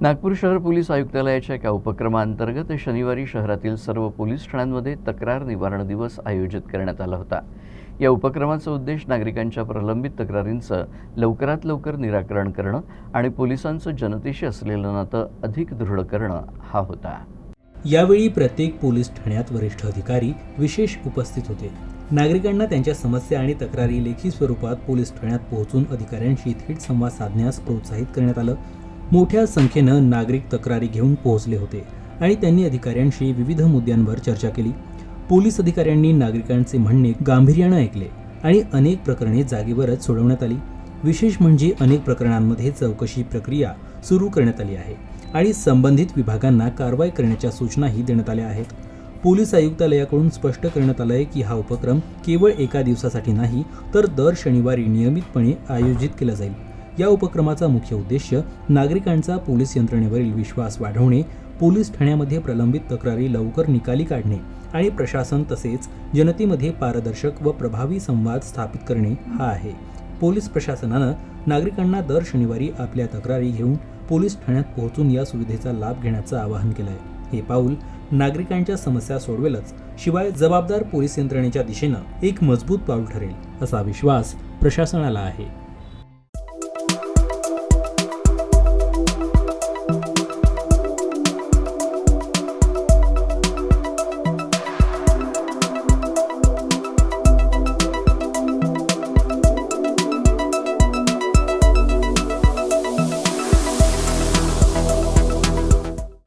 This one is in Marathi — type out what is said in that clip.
नागपूर शहर पोलीस आयुक्तालयाच्या एका उपक्रमाअंतर्गत शनिवारी शहरातील सर्व पोलीस ठाण्यांमध्ये तक्रार निवारण दिवस आयोजित करण्यात आला होता। या उपक्रमाचा उद्देश नागरिकांच्या प्रलंबित तक्रारींचं लवकरात लवकर निराकरण करणं आणि पोलिसांचं जनतेशी असलेलं नातं अधिक दृढ करणं हा होता। यावेळी प्रत्येक पोलीस ठाण्यात वरिष्ठ अधिकारी विशेष उपस्थित होते। नागरिकांना त्यांच्या समस्या आणि तक्रारी लेखी स्वरूपात पोलीस ठाण्यात पोहोचून अधिकाऱ्यांशी थेट संवाद साधण्यास प्रोत्साहित करण्यात आलं। मोठ्या संख्येनं नागरिक तक्रारी घेऊन पोहोचले होते आणि त्यांनी अधिकाऱ्यांशी विविध मुद्द्यांवर चर्चा केली। पोलीस अधिकाऱ्यांनी नागरिकांचे म्हणणे गांभीर्याने ऐकले आणि अनेक प्रकरणे जागेवरच सोडवण्यात आली। विशेष म्हणजे अनेक प्रकरणांमध्ये चौकशी प्रक्रिया सुरू करण्यात आली आहे आणि संबंधित विभागांना कारवाई करण्याच्या सूचनाही देण्यात आल्या आहेत। पोलीस आयुक्तालयाकडून स्पष्ट करण्यात आलं आहे की हा उपक्रम केवळ एका दिवसासाठी नाही तर दर शनिवारी नियमितपणे आयोजित केला जाईल। या उपक्रमाचा मुख्य उद्देश नागरिकांचा पोलीस यंत्रणेवरील विश्वास वाढवणे, पोलीस ठाण्यामध्ये प्रलंबित तक्रारी लवकर निकाली काढणे आणि प्रशासन तसेच जनतेमध्ये पारदर्शक व प्रभावी संवाद स्थापित करणे हा आहे। पोलीस प्रशासनानं नागरिकांना दर शनिवारी आपल्या तक्रारी घेऊन पोलीस ठाण्यात पोहोचून या सुविधेचा लाभ घेण्याचं आवाहन केलं आहे। हे पाऊल नागरिकांच्या समस्या सोडवेलच, शिवाय जबाबदार पोलीस यंत्रणेच्या दिशेनं एक मजबूत पाऊल ठरेल असा विश्वास प्रशासनाला आहे।